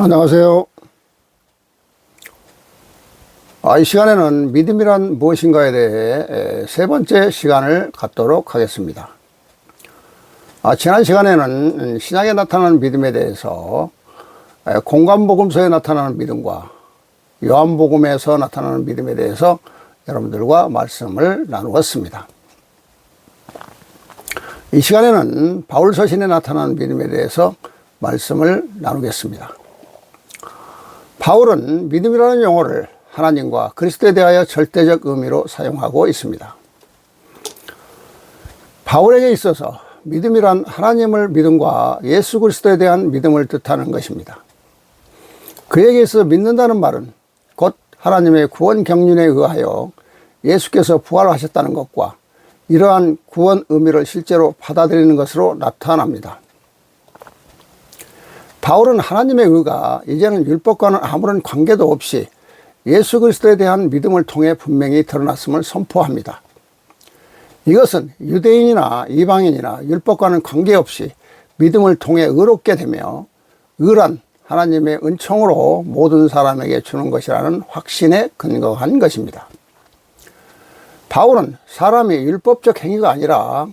안녕하세요. 이 시간에는 믿음이란 무엇인가에 대해 세 번째 시간을 갖도록 하겠습니다. 지난 시간에는 신약에 나타나는 믿음에 대해서 공관복음서에 나타나는 믿음과 요한복음에서 나타나는 믿음에 대해서 여러분들과 말씀을 나누었습니다. 이 시간에는 바울서신에 나타나는 믿음에 대해서 말씀을 나누겠습니다. 바울은 믿음이라는 용어를 하나님과 그리스도에 대하여 절대적 의미로 사용하고 있습니다. 바울에게 있어서 믿음이란 하나님을 믿음과 예수 그리스도에 대한 믿음을 뜻하는 것입니다. 그에게 있어 믿는다는 말은 곧 하나님의 구원 경륜에 의하여 예수께서 부활하셨다는 것과 이러한 구원 의미를 실제로 받아들이는 것으로 나타납니다. 바울은 하나님의 의가 이제는 율법과는 아무런 관계도 없이 예수 그리스도에 대한 믿음을 통해 분명히 드러났음을 선포합니다. 이것은 유대인이나 이방인이나 율법과는 관계없이 믿음을 통해 의롭게 되며 의란 하나님의 은총으로 모든 사람에게 주는 것이라는 확신에 근거한 것입니다. 바울은 사람이 율법적 행위가 아니라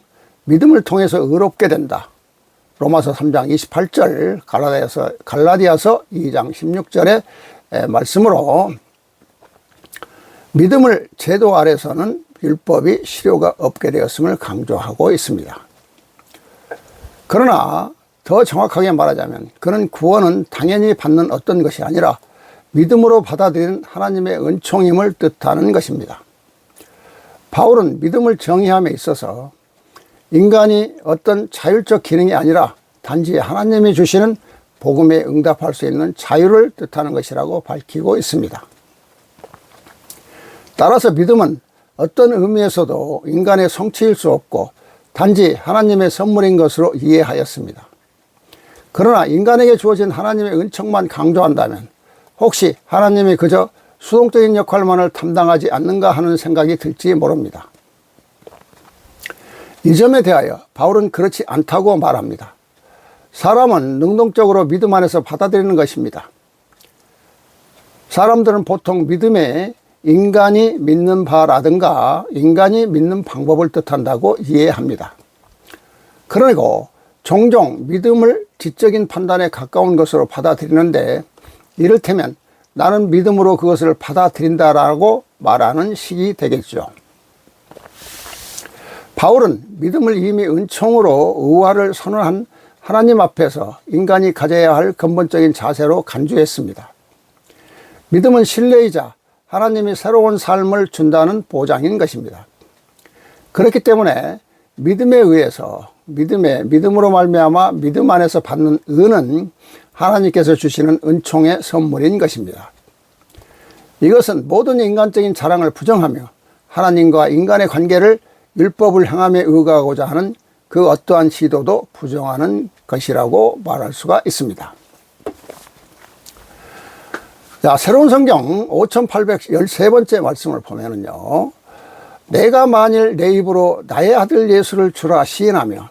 믿음을 통해서 의롭게 된다. 로마서 3장 28절, 갈라디아서 2장 16절의 말씀으로 믿음을 제도 아래서는 율법이 실효가 없게 되었음을 강조하고 있습니다. 그러나 더 정확하게 말하자면 그는 구원은 당연히 받는 어떤 것이 아니라 믿음으로 받아들이는 하나님의 은총임을 뜻하는 것입니다. 바울은 믿음을 정의함에 있어서 인간이 어떤 자율적 기능이 아니라 단지 하나님이 주시는 복음에 응답할 수 있는 자유를 뜻하는 것이라고 밝히고 있습니다. 따라서 믿음은 어떤 의미에서도 인간의 성취일 수 없고 단지 하나님의 선물인 것으로 이해하였습니다. 그러나 인간에게 주어진 하나님의 은총만 강조한다면 혹시 하나님이 그저 수동적인 역할만을 담당하지 않는가 하는 생각이 들지 모릅니다. 이 점에 대하여 바울은 그렇지 않다고 말합니다. 사람은 능동적으로 믿음 안에서 받아들이는 것입니다. 사람들은 보통 믿음에 인간이 믿는 바라든가 인간이 믿는 방법을 뜻한다고 이해합니다. 그리고 종종 믿음을 지적인 판단에 가까운 것으로 받아들이는데 이를테면 나는 믿음으로 그것을 받아들인다라고 말하는 식이 되겠죠. 바울은 믿음을 이미 은총으로 의화를 선언한 하나님 앞에서 인간이 가져야 할 근본적인 자세로 간주했습니다. 믿음은 신뢰이자 하나님이 새로운 삶을 준다는 보장인 것입니다. 그렇기 때문에 믿음에 의해서 믿음으로 말미암아 믿음 안에서 받는 의는 하나님께서 주시는 은총의 선물인 것입니다. 이것은 모든 인간적인 자랑을 부정하며 하나님과 인간의 관계를 율법을 행함에 의거하고자 하는 그 어떠한 시도도 부정하는 것이라고 말할 수가 있습니다. 자, 새로운 성경 5813번째 말씀을 보면은요, 내가 만일 내 입으로 나의 아들 예수를 주라 시인하며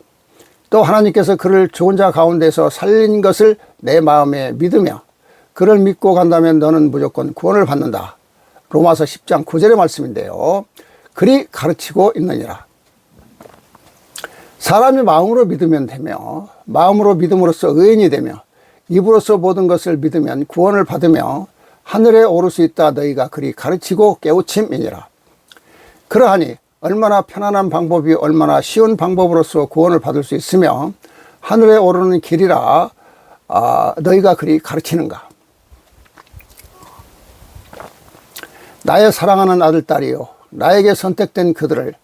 또 하나님께서 그를 죽은 자 가운데서 살린 것을 내 마음에 믿으며 그를 믿고 간다면 너는 무조건 구원을 받는다. 로마서 10장 9절의 말씀인데요. 그리 가르치고 있느니라. 사람이 마음으로 믿으면 되며 마음으로 믿음으로써 의인이 되며 입으로써 모든 것을 믿으면 구원을 받으며 하늘에 오를 수 있다. 너희가 그리 가르치고 깨우침이니라. 그러하니 얼마나 편안한 방법이 얼마나 쉬운 방법으로서 구원을 받을 수 있으며 하늘에 오르는 길이라 너희가 그리 가르치는가. 나의 사랑하는 아들 딸이요 나에게 선택된 그들을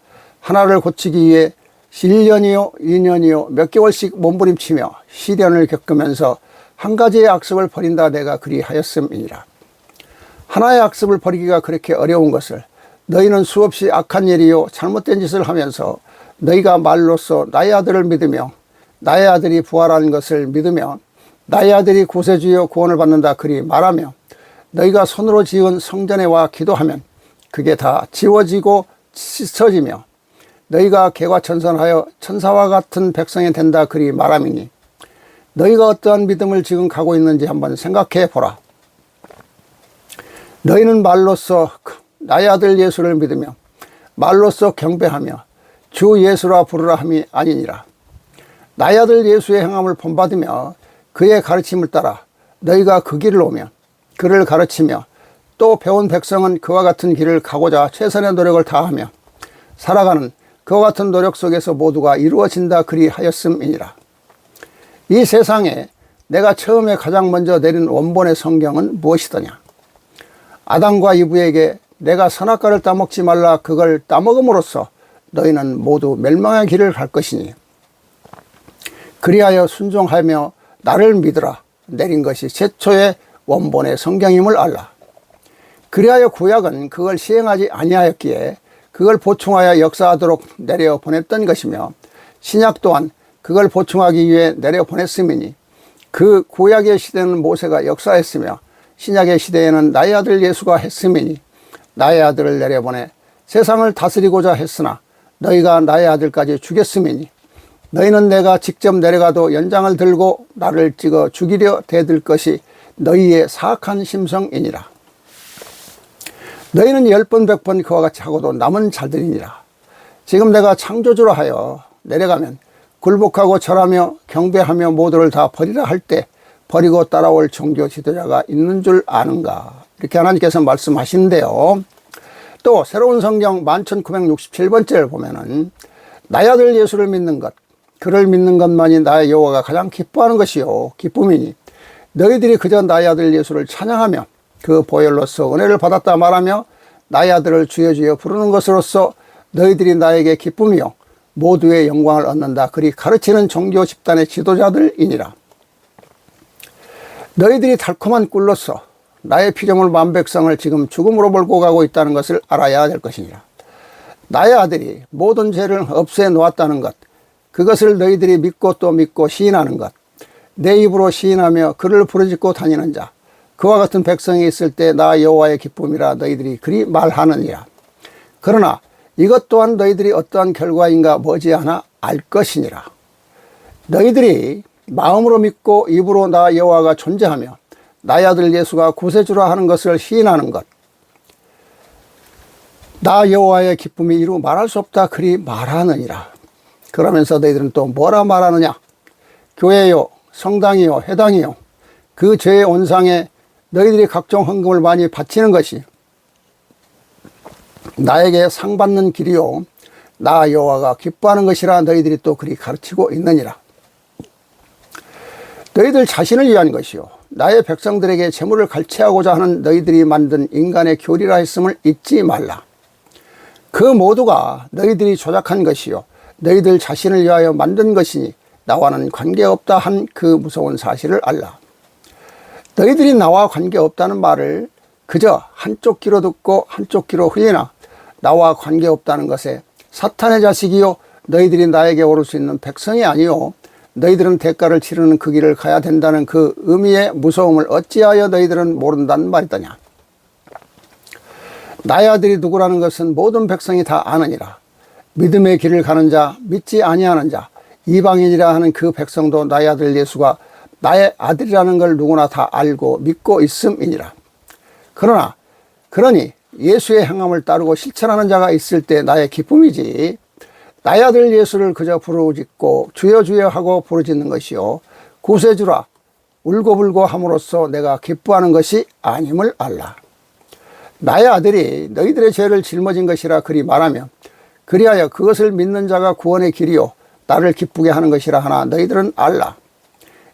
하나를 고치기 위해 1년이요 2년이요 몇 개월씩 몸부림치며 시련을 겪으면서 한 가지의 악습을 버린다 내가 그리하였음이니라. 하나의 악습을 버리기가 그렇게 어려운 것을 너희는 수없이 악한 일이요 잘못된 짓을 하면서 너희가 말로써 나의 아들을 믿으며 나의 아들이 부활하는 것을 믿으며 나의 아들이 구세주여 구원을 받는다 그리 말하며 너희가 손으로 지은 성전에 와 기도하면 그게 다 지워지고 씻어지며 너희가 개과천선하여 천사와 같은 백성이 된다 그리 말함이니 너희가 어떠한 믿음을 지금 가고 있는지 한번 생각해 보라. 너희는 말로써 나의 아들 예수를 믿으며 말로써 경배하며 주 예수라 부르라 함이 아니니라. 나의 아들 예수의 행함을 본받으며 그의 가르침을 따라 너희가 그 길을 오며 그를 가르치며 또 배운 백성은 그와 같은 길을 가고자 최선의 노력을 다하며 살아가는 그와 같은 노력 속에서 모두가 이루어진다 그리하였음이니라. 이 세상에 내가 처음에 가장 먼저 내린 원본의 성경은 무엇이더냐? 아담과 이브에게 내가 선악과를 따먹지 말라 그걸 따먹음으로써 너희는 모두 멸망의 길을 갈 것이니 그리하여 순종하며 나를 믿으라 내린 것이 최초의 원본의 성경임을 알라. 그리하여 구약은 그걸 시행하지 아니하였기에 그걸 보충하여 역사하도록 내려 보냈던 것이며 신약 또한 그걸 보충하기 위해 내려 보냈음이니 그 구약의 시대는 모세가 역사했으며 신약의 시대에는 나의 아들 예수가 했음이니 나의 아들을 내려보내 세상을 다스리고자 했으나 너희가 나의 아들까지 죽였음이니 너희는 내가 직접 내려가도 연장을 들고 나를 찍어 죽이려 대들 것이 너희의 사악한 심성이니라. 너희는 10번 100번 그와 같이 하고도 남은 자들이니라. 지금 내가 창조주로 하여 내려가면 굴복하고 절하며 경배하며 모두를 다 버리라 할 때 버리고 따라올 종교 지도자가 있는 줄 아는가. 이렇게 하나님께서 말씀하시는데요. 또 새로운 성경 11967번째를 보면은 나의 아들 예수를 믿는 것, 그를 믿는 것만이 나의 여호와가 가장 기뻐하는 것이요 기쁨이니 너희들이 그저 나의 아들 예수를 찬양하며 그 보혈로서 은혜를 받았다 말하며 나의 아들을 주여 주여 부르는 것으로서 너희들이 나에게 기쁨이요 모두의 영광을 얻는다 그리 가르치는 종교 집단의 지도자들이니라. 너희들이 달콤한 꿀로서 나의 피조물 만백성을 지금 죽음으로 몰고 가고 있다는 것을 알아야 될 것이니라. 나의 아들이 모든 죄를 없애 놓았다는 것, 그것을 너희들이 믿고 또 믿고 시인하는 것, 내 입으로 시인하며 그를 부르짖고 다니는 자, 그와 같은 백성이 있을 때 나 여호와의 기쁨이라 너희들이 그리 말하느니라. 그러나 이것 또한 너희들이 어떠한 결과인가 머지않아 알 것이니라. 너희들이 마음으로 믿고 입으로 나 여호와가 존재하며 나의 아들 예수가 구세주라 하는 것을 시인하는 것, 나 여호와의 기쁨이 이루 말할 수 없다 그리 말하느니라. 그러면서 너희들은 또 뭐라 말하느냐? 교회요 성당이요 회당이요 그 죄의 온상에 너희들이 각종 헌금을 많이 바치는 것이 나에게 상 받는 길이요 나 여호와가 기뻐하는 것이라 너희들이 또 그리 가르치고 있느니라. 너희들 자신을 위한 것이요 나의 백성들에게 재물을 갈취하고자 하는 너희들이 만든 인간의 교리라 했음을 잊지 말라. 그 모두가 너희들이 조작한 것이요 너희들 자신을 위하여 만든 것이니 나와는 관계없다 한 그 무서운 사실을 알라. 너희들이 나와 관계없다는 말을 그저 한쪽 귀로 듣고 한쪽 귀로 흘리나 나와 관계없다는 것에 사탄의 자식이요 너희들이 나에게 오를 수 있는 백성이 아니요 너희들은 대가를 치르는 그 길을 가야 된다는 그 의미의 무서움을 어찌하여 너희들은 모른다는 말이더냐. 나의 아들이 누구라는 것은 모든 백성이 다 아느니라. 믿음의 길을 가는 자, 믿지 아니하는 자, 이방인이라 하는 그 백성도 나의 아들 예수가 나의 아들이라는 걸 누구나 다 알고 믿고 있음이니라. 그러니 예수의 행함을 따르고 실천하는 자가 있을 때 나의 기쁨이지 나의 아들 예수를 그저 부르짖고 주여 주여 하고 부르짖는 것이요 구세주라 울고불고 함으로써 내가 기뻐하는 것이 아님을 알라. 나의 아들이 너희들의 죄를 짊어진 것이라 그리 말하며 그리하여 그것을 믿는 자가 구원의 길이요 나를 기쁘게 하는 것이라 하나 너희들은 알라.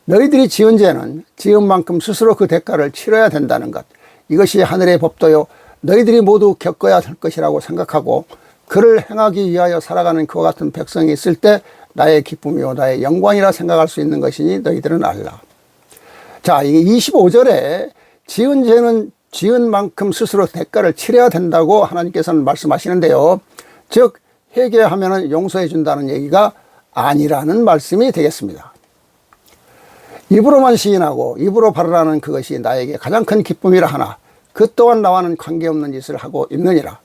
너희들이 지은 죄는 지은 만큼 스스로 그 대가를 치러야 된다는 것, 이것이 하늘의 법도요 너희들이 모두 겪어야 할 것이라고 생각하고 그를 행하기 위하여 살아가는 그와 같은 백성이 있을 때 나의 기쁨이요 나의 영광이라 생각할 수 있는 것이니 너희들은 알라. 자, 이 25절에 지은 죄는 지은 만큼 스스로 대가를 치러야 된다고 하나님께서는 말씀하시는데요. 즉 회개하면 용서해 준다는 얘기가 아니라는 말씀이 되겠습니다. 입으로만 시인하고 입으로 바르라는 그것이 나에게 가장 큰 기쁨이라 하나 그 또한 나와는 관계없는 짓을 하고 있느니라.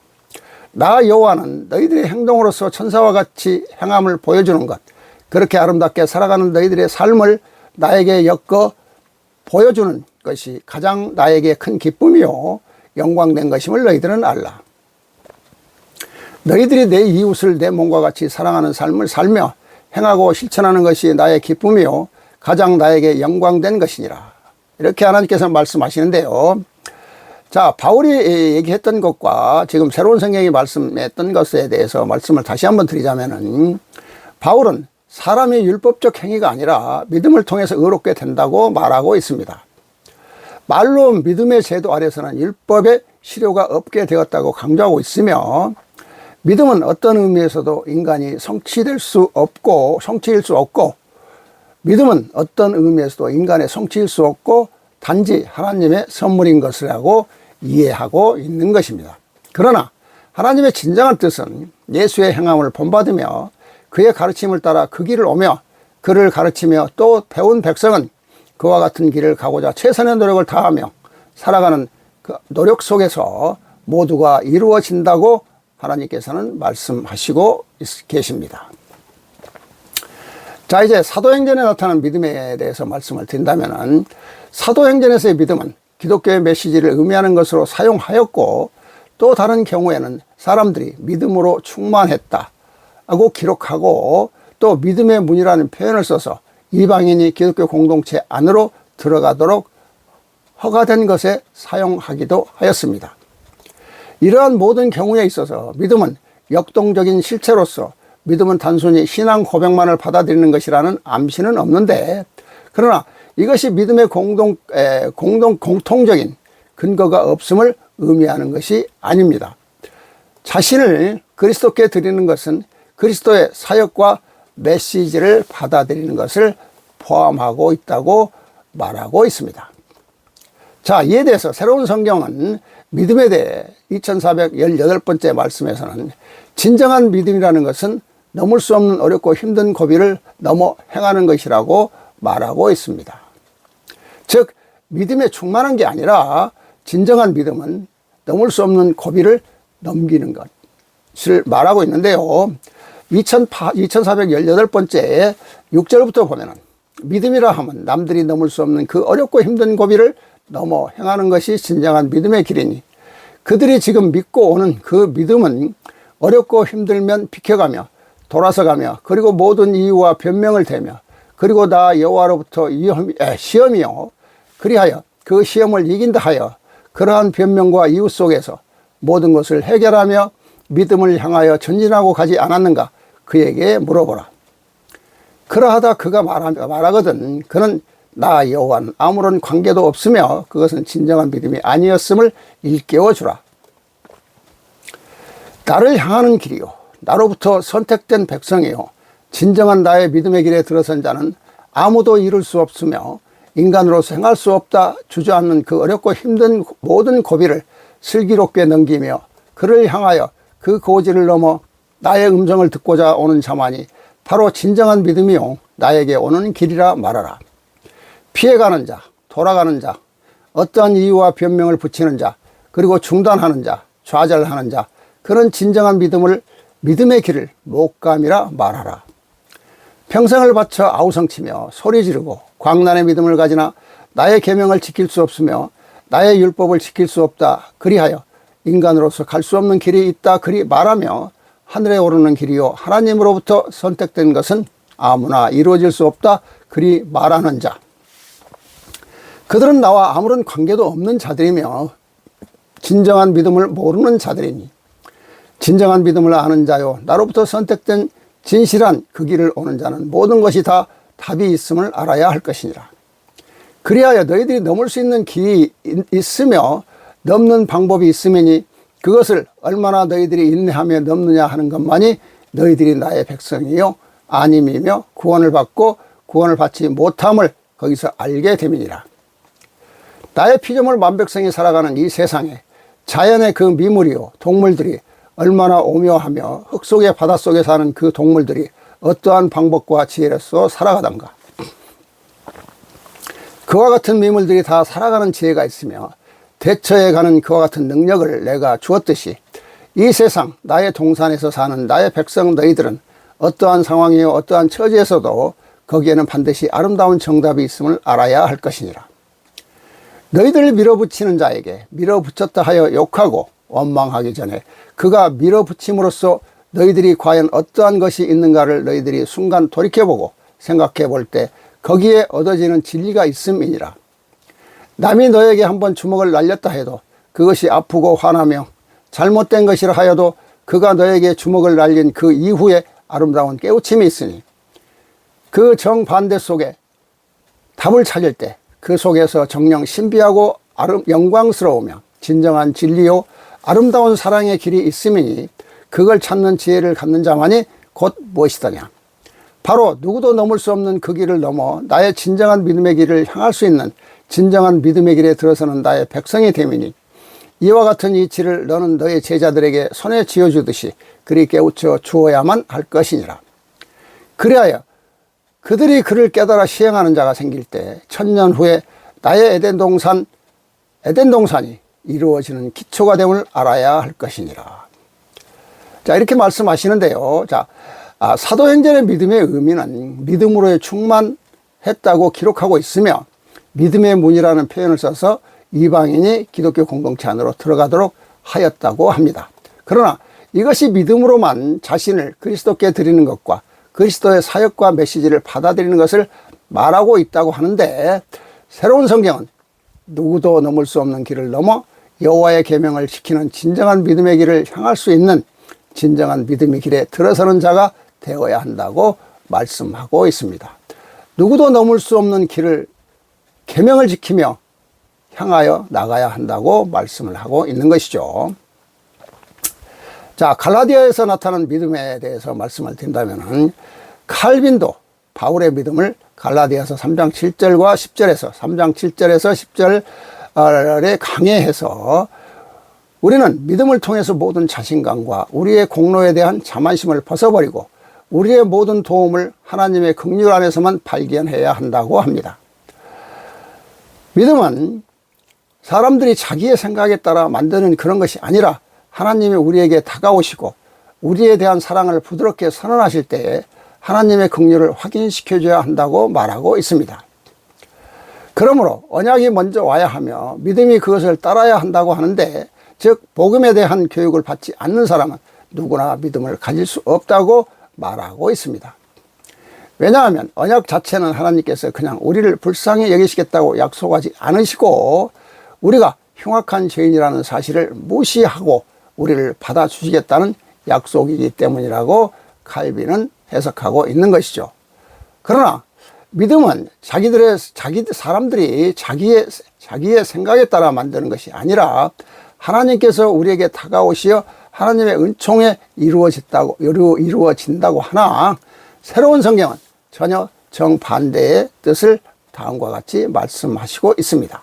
나 여호와는 너희들의 행동으로서 천사와 같이 행함을 보여주는 것, 그렇게 아름답게 살아가는 너희들의 삶을 나에게 엮어 보여주는 것이 가장 나에게 큰 기쁨이요 영광된 것임을 너희들은 알라. 너희들이 내 이웃을 내 몸과 같이 사랑하는 삶을 살며 행하고 실천하는 것이 나의 기쁨이요 가장 나에게 영광된 것이니라. 이렇게 하나님께서 말씀하시는데요. 자, 바울이 얘기했던 것과 지금 새로운 성경이 말씀했던 것에 대해서 말씀을 다시 한번 드리자면은, 바울은 사람의 율법적 행위가 아니라 믿음을 통해서 의롭게 된다고 말하고 있습니다. 말로 믿음의 제도 아래서는 율법의 실효가 없게 되었다고 강조하고 있으며, 믿음은 어떤 의미에서도 인간이 성취일 수 없고, 믿음은 어떤 의미에서도 인간의 성취일 수 없고 단지 하나님의 선물인 것이라고 이해하고 있는 것입니다. 그러나 하나님의 진정한 뜻은 예수의 행함을 본받으며 그의 가르침을 따라 그 길을 오며 그를 가르치며 또 배운 백성은 그와 같은 길을 가고자 최선의 노력을 다하며 살아가는 그 노력 속에서 모두가 이루어진다고 하나님께서는 말씀하시고 계십니다. 자, 이제 사도행전에 나타난 믿음에 대해서 말씀을 드린다면, 사도행전에서의 믿음은 기독교의 메시지를 의미하는 것으로 사용하였고, 또 다른 경우에는 사람들이 믿음으로 충만했다고 기록하고, 또 믿음의 문이라는 표현을 써서 이방인이 기독교 공동체 안으로 들어가도록 허가된 것에 사용하기도 하였습니다. 이러한 모든 경우에 있어서 믿음은 역동적인 실체로서 믿음은 단순히 신앙 고백만을 받아들이는 것이라는 암시는 없는데, 그러나 이것이 믿음의 공통적인 근거가 없음을 의미하는 것이 아닙니다. 자신을 그리스도께 드리는 것은 그리스도의 사역과 메시지를 받아들이는 것을 포함하고 있다고 말하고 있습니다. 자, 이에 대해서 새로운 성경은 믿음에 대해 2418번째 말씀에서는 진정한 믿음이라는 것은 넘을 수 없는 어렵고 힘든 고비를 넘어 행하는 것이라고 말하고 있습니다. 즉, 믿음에 충만한 게 아니라 진정한 믿음은 넘을 수 없는 고비를 넘기는 것을 말하고 있는데요. 2418번째 6절부터 보면은, 믿음이라 하면 남들이 넘을 수 없는 그 어렵고 힘든 고비를 넘어 행하는 것이 진정한 믿음의 길이니, 그들이 지금 믿고 오는 그 믿음은 어렵고 힘들면 비켜가며 돌아서가며 그리고 모든 이유와 변명을 대며 그리고 나 여호와로부터 시험이요 그리하여 그 시험을 이긴다 하여 그러한 변명과 이유 속에서 모든 것을 해결하며 믿음을 향하여 전진하고 가지 않았는가 그에게 물어보라. 그러하다 그가 말하거든 그는 나 여호와는 아무런 관계도 없으며 그것은 진정한 믿음이 아니었음을 일깨워 주라. 나를 향하는 길이요 나로부터 선택된 백성이요 진정한 나의 믿음의 길에 들어선 자는 아무도 이룰 수 없으며 인간으로서 행할 수 없다 주저앉는 그 어렵고 힘든 모든 고비를 슬기롭게 넘기며 그를 향하여 그 고지를 넘어 나의 음성을 듣고자 오는 자만이 바로 진정한 믿음이요 나에게 오는 길이라 말하라. 피해가는 자, 돌아가는 자, 어떠한 이유와 변명을 붙이는 자, 그리고 중단하는 자, 좌절하는 자, 그런 진정한 믿음의 길을 못감이라 말하라. 평생을 바쳐 아우성치며 소리 지르고 광란의 믿음을 가지나 나의 계명을 지킬 수 없으며 나의 율법을 지킬 수 없다 그리하여 인간으로서 갈 수 없는 길이 있다 그리 말하며 하늘에 오르는 길이요 하나님으로부터 선택된 것은 아무나 이루어질 수 없다 그리 말하는 자, 그들은 나와 아무런 관계도 없는 자들이며 진정한 믿음을 모르는 자들이니 진정한 믿음을 아는 자요 나로부터 선택된 진실한 그 길을 오는 자는 모든 것이 다 답이 있음을 알아야 할 것이니라. 그리하여 너희들이 넘을 수 있는 길이 있으며 넘는 방법이 있으니 그것을 얼마나 너희들이 인내하며 넘느냐 하는 것만이 너희들이 나의 백성이요 아님이며 구원을 받고 구원을 받지 못함을 거기서 알게 됨이니라. 나의 피조물 만백성이 살아가는 이 세상에 자연의 그 미물이요 동물들이 얼마나 오묘하며 흙 속에 바다 속에 사는 그 동물들이 어떠한 방법과 지혜로서 살아가던가. 그와 같은 미물들이 다 살아가는 지혜가 있으며 대처해 가는 그와 같은 능력을 내가 주었듯이 이 세상 나의 동산에서 사는 나의 백성 너희들은 어떠한 상황이요 어떠한 처지에서도 거기에는 반드시 아름다운 정답이 있음을 알아야 할 것이니라. 너희들을 밀어붙이는 자에게 밀어붙였다 하여 욕하고 원망하기 전에 그가 밀어붙임으로써 너희들이 과연 어떠한 것이 있는가를 너희들이 순간 돌이켜보고 생각해 볼 때 거기에 얻어지는 진리가 있음이니라. 남이 너에게 한번 주먹을 날렸다 해도 그것이 아프고 화나며 잘못된 것이라 하여도 그가 너에게 주먹을 날린 그 이후에 아름다운 깨우침이 있으니 그 정반대 속에 답을 찾을 때 그 속에서 정녕 신비하고 영광스러우며 진정한 진리요 아름다운 사랑의 길이 있음이니 그걸 찾는 지혜를 갖는 자만이 곧 무엇이더냐. 바로 누구도 넘을 수 없는 그 길을 넘어 나의 진정한 믿음의 길을 향할 수 있는 진정한 믿음의 길에 들어서는 나의 백성이 됨이니 이와 같은 이치를 너는 너의 제자들에게 손에 쥐어주듯이 그리 깨우쳐 주어야만 할 것이니라. 그리하여 그들이 그를 깨달아 시행하는 자가 생길 때 천년 후에 나의 에덴 동산이 이루어지는 기초가 됨을 알아야 할 것이니라. 자, 이렇게 말씀하시는데요. 자, 사도행전의 믿음의 의미는 믿음으로의 충만했다고 기록하고 있으며 믿음의 문이라는 표현을 써서 이방인이 기독교 공동체 안으로 들어가도록 하였다고 합니다. 그러나 이것이 믿음으로만 자신을 그리스도께 드리는 것과 그리스도의 사역과 메시지를 받아들이는 것을 말하고 있다고 하는데 새로운 성경은 누구도 넘을 수 없는 길을 넘어 여호와의 계명을 지키는 진정한 믿음의 길을 향할 수 있는 진정한 믿음의 길에 들어서는 자가 되어야 한다고 말씀하고 있습니다. 누구도 넘을 수 없는 길을 계명을 지키며 향하여 나가야 한다고 말씀을 하고 있는 것이죠. 자, 갈라디아에서 나타난 믿음에 대해서 말씀을 드린다면 칼빈도 바울의 믿음을 갈라디아서 3장 7절과 10절에서 3장 7절에서 10절에 강해해서 우리는 믿음을 통해서 모든 자신감과 우리의 공로에 대한 자만심을 벗어버리고 우리의 모든 도움을 하나님의 긍휼 안에서만 발견해야 한다고 합니다. 믿음은 사람들이 자기의 생각에 따라 만드는 그런 것이 아니라 하나님이 우리에게 다가오시고 우리에 대한 사랑을 부드럽게 선언하실 때에 하나님의 긍휼을 확인시켜줘야 한다고 말하고 있습니다. 그러므로 언약이 먼저 와야 하며 믿음이 그것을 따라야 한다고 하는데 즉 복음에 대한 교육을 받지 않는 사람은 누구나 믿음을 가질 수 없다고 말하고 있습니다. 왜냐하면 언약 자체는 하나님께서 그냥 우리를 불쌍히 여기시겠다고 약속하지 않으시고 우리가 흉악한 죄인이라는 사실을 무시하고 우리를 받아주시겠다는 약속이기 때문이라고 칼빈은 해석하고 있는 것이죠. 그러나 믿음은 사람들이 자기의 생각에 따라 만드는 것이 아니라 하나님께서 우리에게 다가오시어 하나님의 은총에 이루어진다고 하나 새로운 성경은 전혀 정반대의 뜻을 다음과 같이 말씀하시고 있습니다.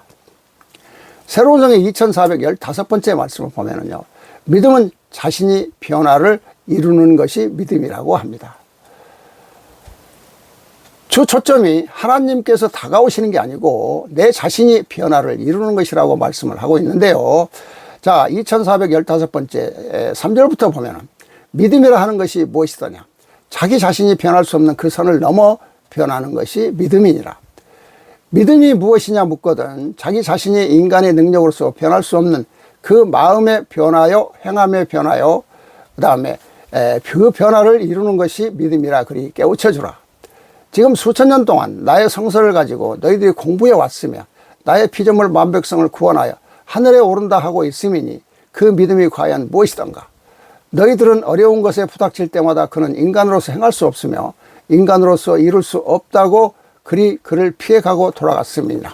새로운 성경 2415번째 말씀을 보면은요, 믿음은 자신이 변화를 이루는 것이 믿음이라고 합니다. 주 초점이 하나님께서 다가오시는 게 아니고 내 자신이 변화를 이루는 것이라고 말씀을 하고 있는데요. 자, 2415번째 3절부터 보면은 믿음이라 하는 것이 무엇이더냐? 자기 자신이 변할 수 없는 그 선을 넘어 변하는 것이 믿음이니라. 믿음이 무엇이냐 묻거든 자기 자신이 인간의 능력으로서 변할 수 없는 그 마음의 변화요, 행함의 변화요, 그 다음에 그 변화를 이루는 것이 믿음이라 그리 깨우쳐주라. 지금 수천 년 동안 나의 성서를 가지고 너희들이 공부해 왔으며 나의 피조물 만백성을 구원하여 하늘에 오른다 하고 있음이니 그 믿음이 과연 무엇이던가? 너희들은 어려운 것에 부닥칠 때마다 그는 인간으로서 행할 수 없으며 인간으로서 이룰 수 없다고 그를 피해가고 돌아갔음이니라.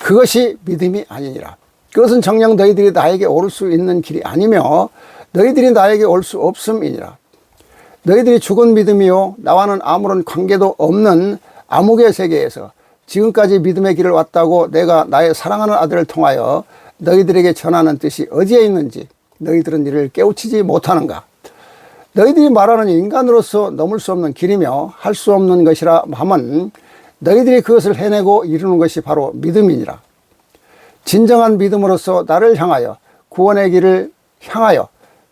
그것이 믿음이 아니니라. 그것은 정녕 너희들이 나에게 오를 수 있는 길이 아니며 너희들이 나에게 올 수 없음이니라. 너희들이 죽은 믿음이요 나와는 아무런 관계도 없는 암흑의 세계에서 지금까지 믿음의 길을 왔다고 내가 나의 사랑하는 아들을 통하여 너희들에게 전하는 뜻이 어디에 있는지 너희들은 이를 깨우치지 못하는가? 너희들이 말하는 인간으로서 넘을 수 없는 길이며 할 수 없는 것이라 하면 너희들이 그것을 해내고 이루는 것이 바로 믿음이니라. 진정한 믿음으로서 나를 향하여 구원의 길을 향하여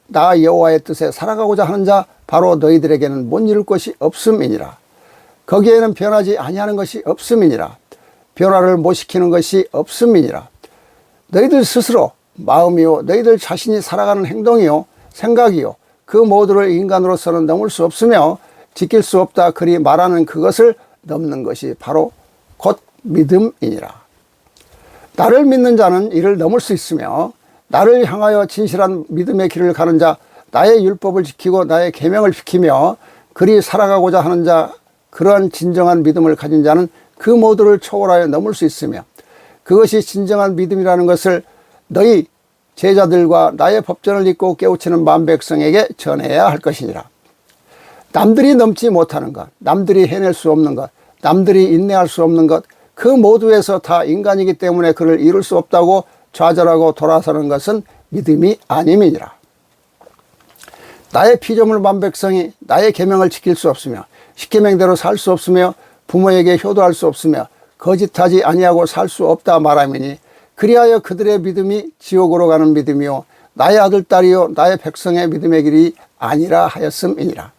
나 여호와의 뜻에 살아가고자 하는 자 바로 너희들에게는 못 이룰 것이 없음이니라. 거기에는 변하지 아니하는 것이 없음이니라. 변화를 못 시키는 것이 없음이니라. 너희들 스스로 마음이요 너희들 자신이 살아가는 행동이요 생각이요 그 모두를 인간으로서는 넘을 수 없으며 지킬 수 없다 그리 말하는 그것을 넘는 것이 바로 곧 믿음이니라. 나를 믿는 자는 이를 넘을 수 있으며 나를 향하여 진실한 믿음의 길을 가는 자 나의 율법을 지키고 나의 계명을 지키며 그리 살아가고자 하는 자 그러한 진정한 믿음을 가진 자는 그 모두를 초월하여 넘을 수 있으며 그것이 진정한 믿음이라는 것을 너희 제자들과 나의 법전을 읽고 깨우치는 만백성에게 전해야 할 것이니라. 남들이 넘지 못하는 것, 남들이 해낼 수 없는 것, 남들이 인내할 수 없는 것, 그 모두에서 다 인간이기 때문에 그를 이룰 수 없다고 좌절하고 돌아서는 것은 믿음이 아님이니라. 나의 피조물 만백성이 나의 계명을 지킬 수 없으며 십계명대로 살 수 없으며 부모에게 효도할 수 없으며 거짓하지 아니하고 살 수 없다 말함이니 그리하여 그들의 믿음이 지옥으로 가는 믿음이요 나의 아들 딸이요 나의 백성의 믿음의 길이 아니라 하였음이니라.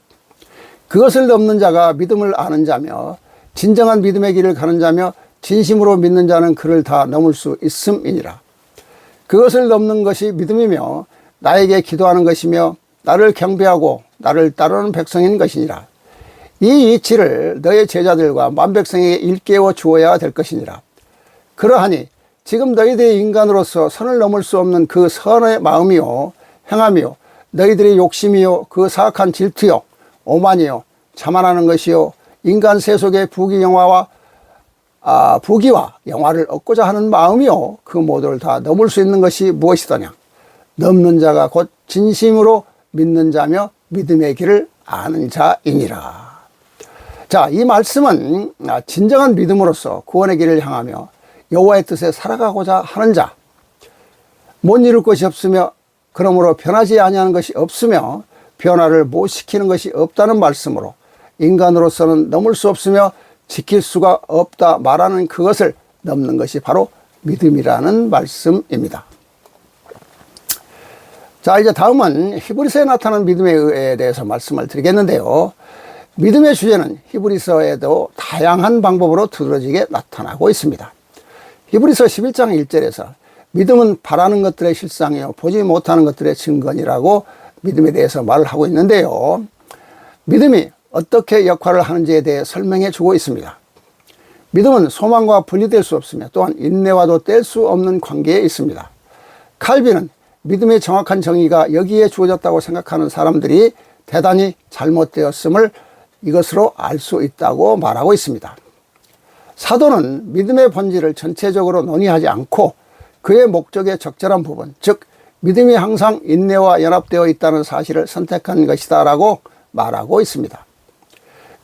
그것을 넘는 자가 믿음을 아는 자며 진정한 믿음의 길을 가는 자며 진심으로 믿는 자는 그를 다 넘을 수 있음이니라. 그것을 넘는 것이 믿음이며 나에게 기도하는 것이며 나를 경배하고 나를 따르는 백성인 것이니라. 이 이치를 너의 제자들과 만백성에게 일깨워 주어야 될 것이니라. 그러하니 지금 너희들의 인간으로서 선을 넘을 수 없는 그 선의 마음이요 행함이요 너희들의 욕심이요 그 사악한 질투요 오만이요 자만하는 것이요 인간 세속의 부귀와 영화를 얻고자 하는 마음이요 그 모두를 다 넘을 수 있는 것이 무엇이더냐. 넘는 자가 곧 진심으로 믿는 자며 믿음의 길을 아는 자이니라. 자, 이 말씀은 진정한 믿음으로서 구원의 길을 향하며 여호와의 뜻에 살아가고자 하는 자, 못 이룰 것이 없으며 그러므로 변하지 아니하는 것이 없으며 변화를 못 시키는 것이 없다는 말씀으로 인간으로서는 넘을 수 없으며 지킬 수가 없다 말하는 그것을 넘는 것이 바로 믿음이라는 말씀입니다. 자, 이제 다음은 히브리서에 나타난 믿음에 대해서 말씀을 드리겠는데요. 믿음의 주제는 히브리서에도 다양한 방법으로 두드러지게 나타나고 있습니다. 히브리서 11장 1절에서 믿음은 바라는 것들의 실상이요 보지 못하는 것들의 증거니라고 믿음에 대해서 말을 하고 있는데요. 믿음이 어떻게 역할을 하는지에 대해 설명해 주고 있습니다. 믿음은 소망과 분리될 수 없으며 또한 인내와도 뗄 수 없는 관계에 있습니다. 칼빈은 믿음의 정확한 정의가 여기에 주어졌다고 생각하는 사람들이 대단히 잘못되었음을 이것으로 알 수 있다고 말하고 있습니다. 사도는 믿음의 본질을 전체적으로 논의하지 않고 그의 목적에 적절한 부분, 즉 믿음이 항상 인내와 연합되어 있다는 사실을 선택한 것이다 라고 말하고 있습니다.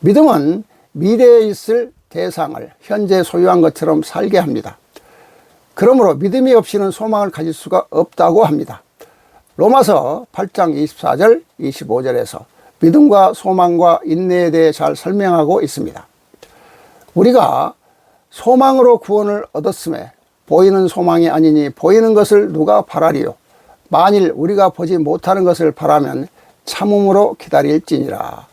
믿음은 미래에 있을 대상을 현재 소유한 것처럼 살게 합니다. 그러므로 믿음이 없이는 소망을 가질 수가 없다고 합니다. 로마서 8장 24절 25절에서 믿음과 소망과 인내에 대해 잘 설명하고 있습니다. 우리가 소망으로 구원을 얻었음에 보이는 소망이 아니니 보이는 것을 누가 바라리요. 만일 우리가 보지 못하는 것을 바라면 참음으로 기다릴지니라.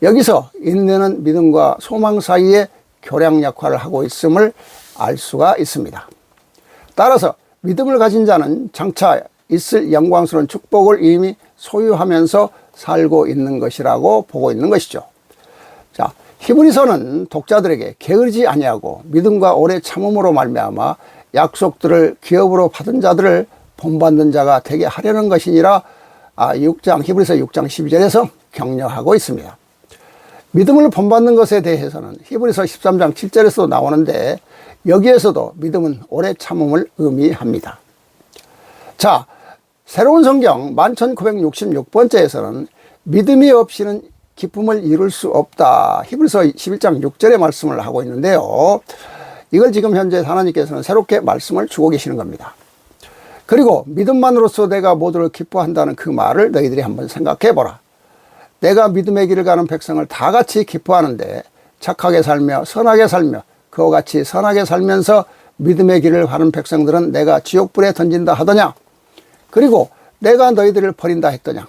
여기서 인내는 믿음과 소망 사이에 교량 역할을 하고 있음을 알 수가 있습니다. 따라서 믿음을 가진 자는 장차 있을 영광스러운 축복을 이미 소유하면서 살고 있는 것이라고 보고 있는 것이죠. 자, 히브리서는 독자들에게 게으르지 아니하고 믿음과 오래 참음으로 말미암아 약속들을 기업으로 받은 자들을 본받는 자가 되게 하려는 것이니라 히브리서 6장 12절에서 격려하고 있습니다. 믿음을 본받는 것에 대해서는 히브리서 13장 7절에서도 나오는데 여기에서도 믿음은 오래 참음을 의미합니다. 자, 새로운 성경 11966번째에서는 믿음이 없이는 기쁨을 이룰 수 없다. 히브리서 11장 6절의 말씀을 하고 있는데요. 이걸 지금 현재 하나님께서는 새롭게 말씀을 주고 계시는 겁니다. 그리고 믿음만으로서 내가 모두를 기뻐한다는 그 말을 너희들이 한번 생각해 보라. 내가 믿음의 길을 가는 백성을 다 같이 기뻐하는데 착하게 살며 선하게 살며 그와 같이 선하게 살면서 믿음의 길을 가는 백성들은 내가 지옥불에 던진다 하더냐. 그리고 내가 너희들을 버린다 했더냐.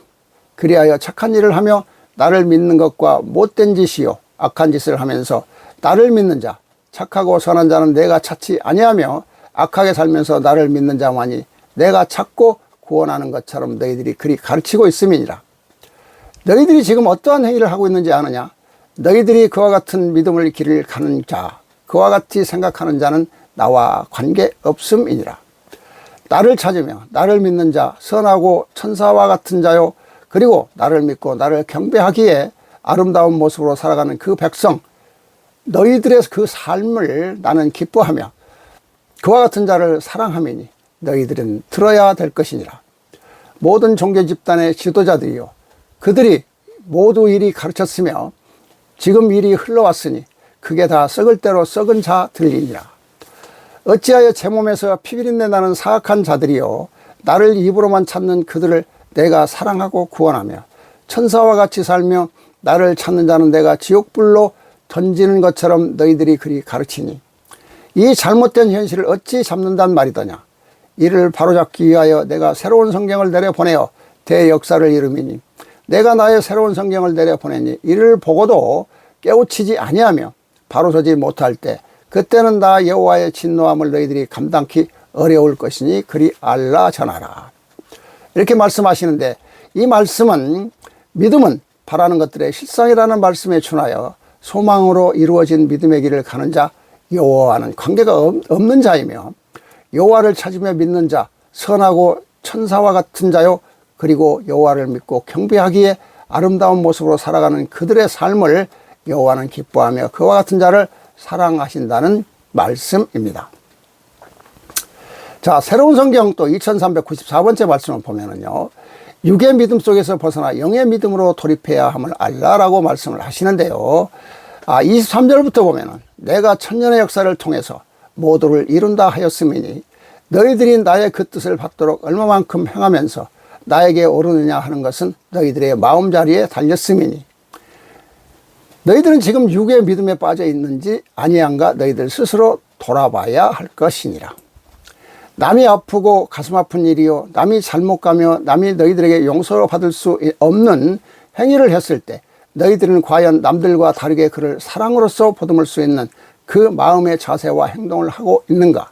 그리하여 착한 일을 하며 나를 믿는 것과 못된 짓이요 악한 짓을 하면서 나를 믿는 자, 착하고 선한 자는 내가 찾지 아니하며 악하게 살면서 나를 믿는 자만이 내가 찾고 구원하는 것처럼 너희들이 그리 가르치고 있음이니라. 너희들이 지금 어떠한 행위를 하고 있는지 아느냐? 너희들이 그와 같은 믿음의 길을 가는 자, 그와 같이 생각하는 자는 나와 관계없음이니라. 나를 찾으며 나를 믿는 자, 선하고 천사와 같은 자요, 그리고 나를 믿고 나를 경배하기에 아름다운 모습으로 살아가는 그 백성, 너희들의 그 삶을 나는 기뻐하며 그와 같은 자를 사랑하매니 너희들은 들어야 될 것이니라. 모든 종교 집단의 지도자들이요, 그들이 모두 이리 가르쳤으며 지금 일이 흘러왔으니 그게 다 썩을 대로 썩은 자들이니라. 어찌하여 제 몸에서 피비린내 나는 사악한 자들이요, 나를 입으로만 찾는 그들을 내가 사랑하고 구원하며 천사와 같이 살며 나를 찾는 자는 내가 지옥불로 던지는 것처럼 너희들이 그리 가르치니 이 잘못된 현실을 어찌 잡는단 말이더냐. 이를 바로잡기 위하여 내가 새로운 성경을 내려보내어 대역사를 이루미니 내가 나의 새로운 성경을 내려보내니 이를 보고도 깨우치지 아니하며 바로서지 못할 때 그때는 나 여호와의 진노함을 너희들이 감당기 어려울 것이니 그리 알라 전하라. 이렇게 말씀하시는데, 이 말씀은 믿음은 바라는 것들의 실상이라는 말씀에 준하여 소망으로 이루어진 믿음의 길을 가는 자, 여호와와는 관계가 없는 자이며 여호와를 찾으며 믿는 자, 선하고 천사와 같은 자요, 그리고 여호와를 믿고 경배하기에 아름다운 모습으로 살아가는 그들의 삶을 여호와는 기뻐하며 그와 같은 자를 사랑하신다는 말씀입니다. 자, 새로운 성경 또 2394번째 말씀을 보면은요, 육의 믿음 속에서 벗어나 영의 믿음으로 돌입해야 함을 알라라고 말씀을 하시는데요. 23절부터 보면은 내가 천년의 역사를 통해서 모두를 이룬다 하였음이니 너희들이 나의 그 뜻을 받도록 얼마만큼 행하면서 나에게 오르느냐 하는 것은 너희들의 마음자리에 달렸음이니 너희들은 지금 육의 믿음에 빠져 있는지 아니한가 너희들 스스로 돌아봐야 할 것이니라. 남이 아프고 가슴 아픈 일이요, 남이 잘못 가며 남이 너희들에게 용서를 받을 수 없는 행위를 했을 때 너희들은 과연 남들과 다르게 그를 사랑으로서 보듬을 수 있는 그 마음의 자세와 행동을 하고 있는가?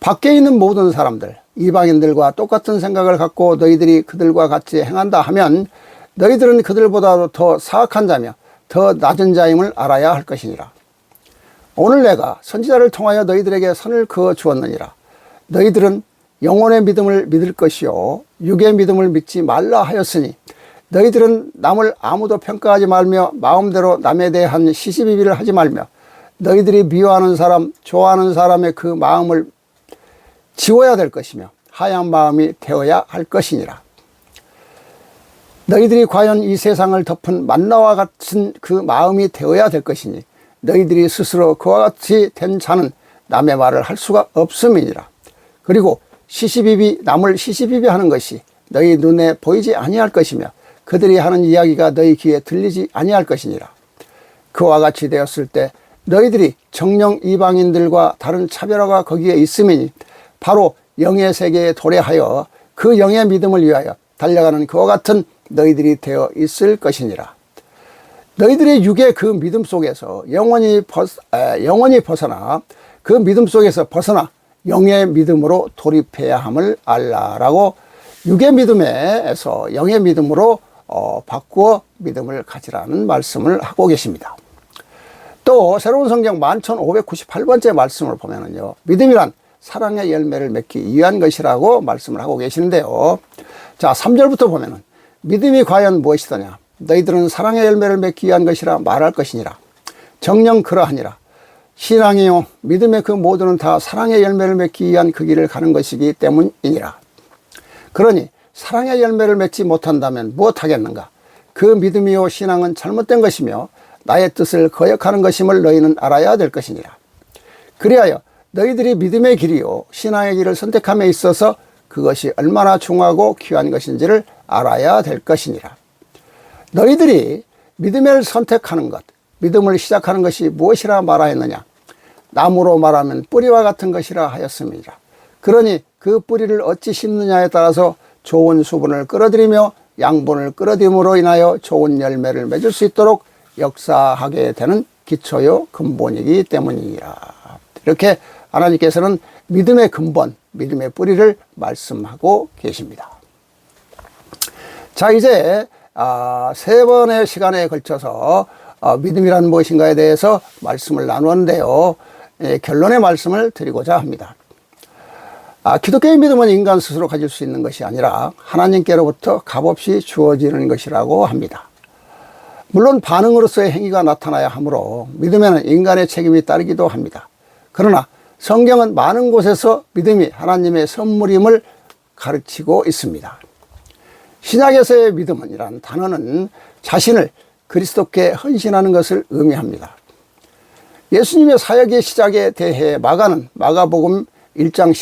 밖에 있는 모든 사람들, 이방인들과 똑같은 생각을 갖고 너희들이 그들과 같이 행한다 하면 너희들은 그들보다도 더 사악한 자며 더 낮은 자임을 알아야 할 것이니라. 오늘 내가 선지자를 통하여 너희들에게 선을 그어 주었느니라. 너희들은 영혼의 믿음을 믿을 것이요 육의 믿음을 믿지 말라 하였으니 너희들은 남을 아무도 평가하지 말며 마음대로 남에 대한 시시비비를 하지 말며 너희들이 미워하는 사람, 좋아하는 사람의 그 마음을 지워야 될 것이며 하얀 마음이 되어야 할 것이니라. 너희들이 과연 이 세상을 덮은 만나와 같은 그 마음이 되어야 될 것이니 너희들이 스스로 그와 같이 된 자는 남의 말을 할 수가 없음이니라. 그리고 남을 시시비비 하는 것이 너희 눈에 보이지 아니할 것이며 그들이 하는 이야기가 너희 귀에 들리지 아니할 것이니라. 그와 같이 되었을 때 너희들이 정령 이방인들과 다른 차별화가 거기에 있음이니 바로 영의 세계에 도래하여 그 영의 믿음을 위하여 달려가는 그와 같은 너희들이 되어 있을 것이니라. 너희들의 육의 그 믿음 속에서 영원히 벗어나 그 믿음 속에서 벗어나 영의 믿음으로 돌입해야 함을 알라라고 육의 믿음에서 영의 믿음으로 바꾸어 믿음을 가지라는 말씀을 하고 계십니다. 또 새로운 성경 11,598번째 말씀을 보면은요, 믿음이란 사랑의 열매를 맺기 위한 것이라고 말씀을 하고 계시는데요. 자, 3절부터 보면은 믿음이 과연 무엇이더냐? 너희들은 사랑의 열매를 맺기 위한 것이라 말할 것이니라. 정녕 그러하니라. 신앙이요 믿음의 그 모두는 다 사랑의 열매를 맺기 위한 그 길을 가는 것이기 때문이니라. 그러니 사랑의 열매를 맺지 못한다면 무엇하겠는가? 그 믿음이요 신앙은 잘못된 것이며 나의 뜻을 거역하는 것임을 너희는 알아야 될 것이니라. 그리하여 너희들이 믿음의 길이요 신앙의 길을 선택함에 있어서 그것이 얼마나 중하고 귀한 것인지를 알아야 될 것이니라. 너희들이 믿음을 선택하는 것, 믿음을 시작하는 것이 무엇이라 말하였느냐? 나무로 말하면 뿌리와 같은 것이라 하였음이라. 그러니 그 뿌리를 어찌 심느냐에 따라서 좋은 수분을 끌어들이며 양분을 끌어들임으로 인하여 좋은 열매를 맺을 수 있도록 역사하게 되는 기초요 근본이기 때문이라. 이렇게 하나님께서는 믿음의 근본, 믿음의 뿌리를 말씀하고 계십니다. 자, 이제 세 번의 시간에 걸쳐서 믿음이란 무엇인가에 대해서 말씀을 나누었는데요. 결론의 말씀을 드리고자 합니다. 기독교의 믿음은 인간 스스로 가질 수 있는 것이 아니라 하나님께로부터 값없이 주어지는 것이라고 합니다. 물론 반응으로서의 행위가 나타나야 하므로 믿음에는 인간의 책임이 따르기도 합니다. 그러나 성경은 많은 곳에서 믿음이 하나님의 선물임을 가르치고 있습니다. 신약에서의 믿음이란 단어는 자신을 그리스도께 헌신하는 것을 의미합니다. 예수님의 사역의 시작에 대해 마가는 마가복음 1장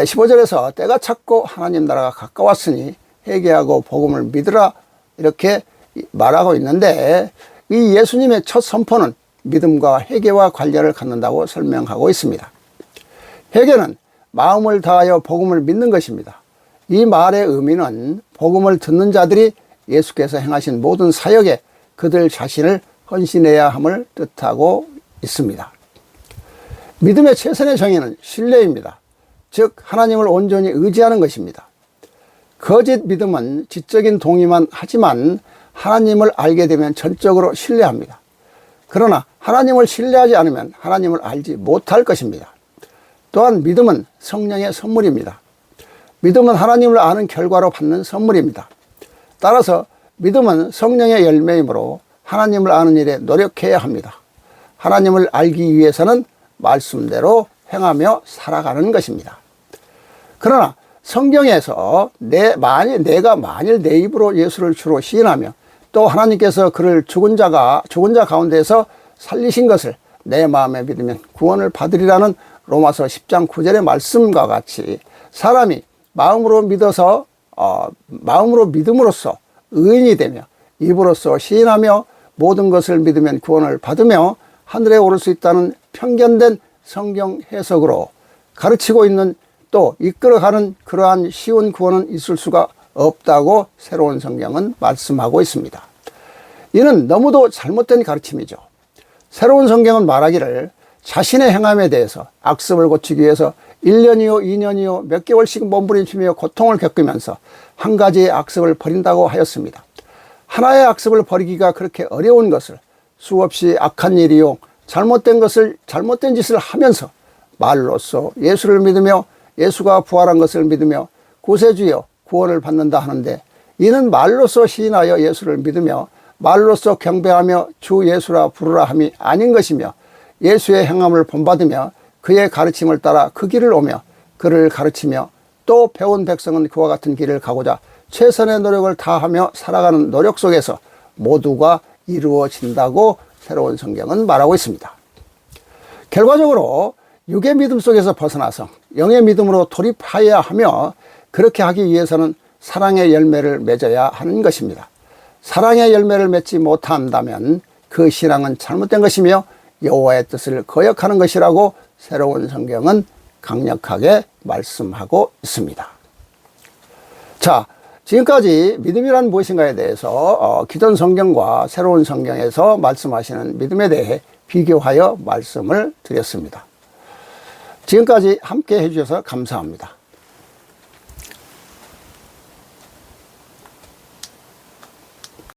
15절에서 때가 찼고 하나님 나라가 가까웠으니 회개하고 복음을 믿으라 이렇게 말하고 있는데, 이 예수님의 첫 선포는 믿음과 회개와 관련을 갖는다고 설명하고 있습니다. 회개는 마음을 다하여 복음을 믿는 것입니다. 이 말의 의미는 복음을 듣는 자들이 예수께서 행하신 모든 사역에 그들 자신을 헌신해야 함을 뜻하고 있습니다. 믿음의 최선의 정의는 신뢰입니다. 즉 하나님을 온전히 의지하는 것입니다. 거짓 믿음은 지적인 동의만 하지만 하나님을 알게 되면 전적으로 신뢰합니다. 그러나 하나님을 신뢰하지 않으면 하나님을 알지 못할 것입니다. 또한 믿음은 성령의 선물입니다. 믿음은 하나님을 아는 결과로 받는 선물입니다. 따라서 믿음은 성령의 열매이므로 하나님을 아는 일에 노력해야 합니다. 하나님을 알기 위해서는 말씀대로 행하며 살아가는 것입니다. 그러나 성경에서 내가 만일 내 입으로 예수를 주로 시인하며 또 하나님께서 그를 죽은 자 가운데서 살리신 것을 내 마음에 믿으면 구원을 받으리라는 로마서 10장 9절의 말씀과 같이 사람이 마음으로 믿음으로써 의인이 되며 입으로써 시인하며 모든 것을 믿으면 구원을 받으며 하늘에 오를 수 있다는 편견된 성경 해석으로 가르치고 있는, 또 이끌어가는 그러한 쉬운 구원은 있을 수가 없다고 새로운 성경은 말씀하고 있습니다. 이는 너무도 잘못된 가르침이죠. 새로운 성경은 말하기를 자신의 행함에 대해서 악습을 고치기 위해서 1년이요 2년이요 몇 개월씩 몸부림치며 고통을 겪으면서 한 가지의 악습을 버린다고 하였습니다. 하나의 악습을 버리기가 그렇게 어려운 것을 수없이 악한 일이요 잘못된 짓을 하면서 말로써 예수를 믿으며 예수가 부활한 것을 믿으며 구세주여 구원을 받는다 하는데, 이는 말로써 시인하여 예수를 믿으며 말로써 경배하며 주 예수라 부르라 함이 아닌 것이며, 예수의 행함을 본받으며 그의 가르침을 따라 그 길을 오며 그를 가르치며 또 배운 백성은 그와 같은 길을 가고자 최선의 노력을 다하며 살아가는 노력 속에서 모두가 이루어진다고 새로운 성경은 말하고 있습니다. 결과적으로 육의 믿음 속에서 벗어나서 영의 믿음으로 돌입하여야 하며, 그렇게 하기 위해서는 사랑의 열매를 맺어야 하는 것입니다. 사랑의 열매를 맺지 못한다면 그 신앙은 잘못된 것이며 여호와의 뜻을 거역하는 것이라고 새로운 성경은 강력하게 말씀하고 있습니다. 자, 지금까지 믿음이란 무엇인가에 대해서 기존 성경과 새로운 성경에서 말씀하시는 믿음에 대해 비교하여 말씀을 드렸습니다. 지금까지 함께 해주셔서 감사합니다.